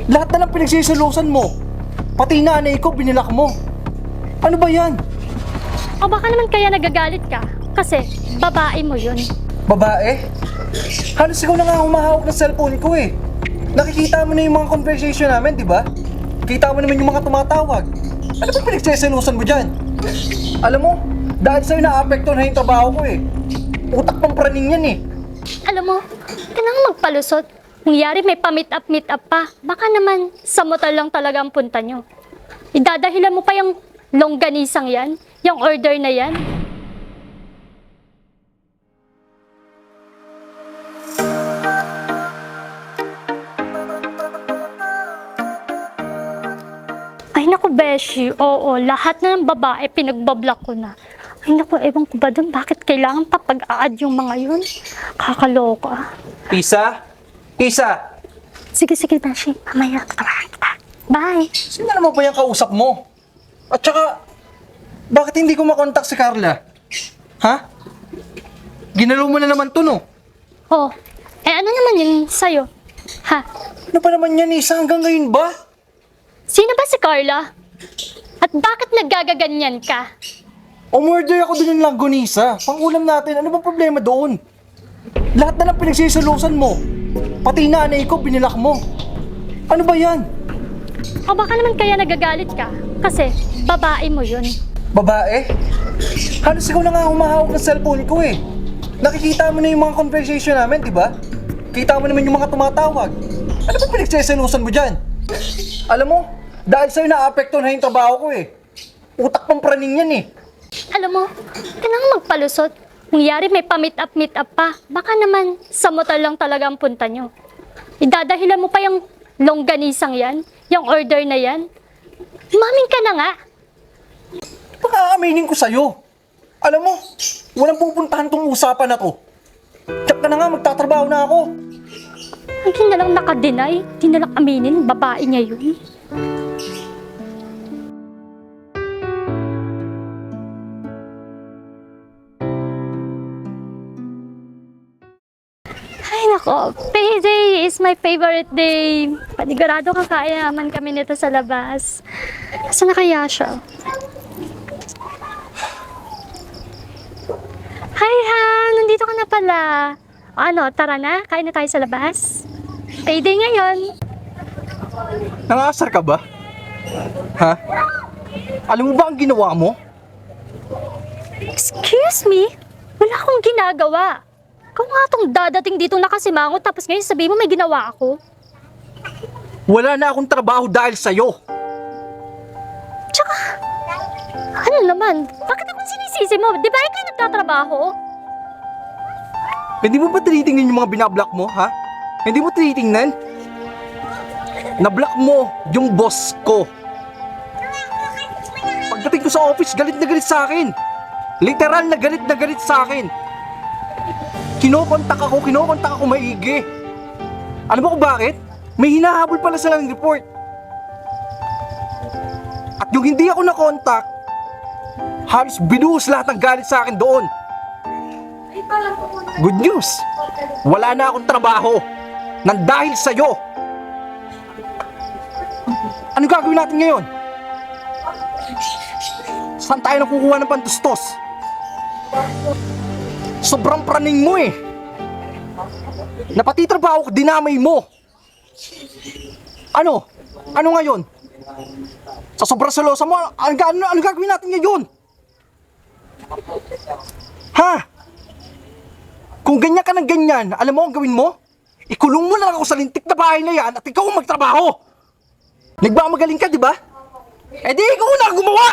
Lahat na lang pinagsisilusan mo. Pati nanay ko, binilak mo. Ano ba yan? O baka naman kaya nagagalit ka kasi babae mo yun. Babae? Halos ikaw na nga humahawak ng cellphone ko eh. Nakikita mo na yung mga conversation namin, di ba? Kita mo naman yung mga tumatawag. Ano ba pinagsisilusan mo dyan? Alam mo, dahil sa'yo na-apekto na yung trabaho ko eh. Utak pang praning yan eh. Alam mo, kailangan magpalusot. Kung yari may pa-meet up pa, baka naman sa motel lang talaga ang punta nyo. Idadahilan mo pa yung longganisang yan, yung order na yan. Ay naku, Beshi, oo, lahat na ng babae pinagbablock ko na. Ay naku, ewan ko ba dun, bakit kailangan pa pag-a-add yung mga yun? Kakaloka. Isa? Isa? Sige, Beshi, mamaya tawagan kita. Bye! Sino naman ba yung kausap mo? At saka, bakit hindi ko makontak si Carla? Ha? Ginalaw mo na naman to, no? Oh, ano naman yun sa'yo? Ha? Ano pa naman yan, Isa? Hanggang ngayon ba? Sino ba si Carla? At bakit naggagaganyan ka? Umorder ako din ng langgonisa. Pangulam natin, ano bang problema doon? Lahat na lang pinagsisilusan mo. Pati nanay ko, binilak mo. Ano ba yan? O baka naman kaya nagagalit ka kasi babae mo yun. Babae? Halos ikaw na nga humahawak ng cellphone ko eh. Nakikita mo na yung mga conversation namin, di ba? Kita mo naman yung mga tumatawag. Ano ba pinagsisilusan mo dyan? Alam mo, dahil sa'yo na-apekto na yung trabaho ko eh. Utak pang praning yan eh. Alam mo, kailangan magpalusot. Kung yari may pa-meet up pa, baka naman sa motel lang talaga ang punta nyo. Idadahilan mo pa yung longganisang yan, yung order na yan. Umamin ka na nga. Baka aaminin ko sa'yo. Alam mo, walang pupuntahan tong usapan na to. Tsak ka na nga, magtatrabaho na ako. Hindi na lang nakadenay, hindi na lang aminin, babae niya yun. Ay nako, payday is my favorite day. Panigurado kakayaman kami nito sa labas. Saan na kaya siya? Hi Han, nandito ka na pala. Ano, tara na, kain na tayo sa labas. Payday ngayon. Nangasar ka ba? Ha? Alam mo ba ang ginawa mo? Excuse me? Wala akong ginagawa. Ikaw nga tong dadating dito nakasimangot tapos ngayon sabihin mo may ginawa ako. Wala na akong trabaho dahil sa'yo. Tsaka, ano naman? Bakit akong sinisisi mo? Di ba ikaw nagtatrabaho? Hindi mo ba tinitingnan yung mga binablock mo, ha? Hindi mo tinitingnan? Na-block mo yung boss ko. Pagdating ko sa office, galit na galit sa akin. Literal na galit sa akin. Kinokontak ako maigi. Alam mo kung bakit? May hinahabol pala sila ng report. At yung hindi ako na-contact, halos binuhos lahat ng galit sa akin doon. Good news! Wala na akong trabaho nang dahil sa'yo. Anong gagawin natin ngayon? Saan tayo nakukuha ng pantustos? Sobrang praning mo eh. Na pati trabaho ko, dinamay mo. Ano? Ano ngayon? Sa sobrang selosa mo, ano gagawin natin ngayon? Ha? Kung ganyan ka ng ganyan, alam mo ang gawin mo? Ikulong mo na lang ako sa lintik na bahay na yan at ikaw ang magtrabaho. Nagmamagaling ka, di ba? Eh di ikaw na gumawa!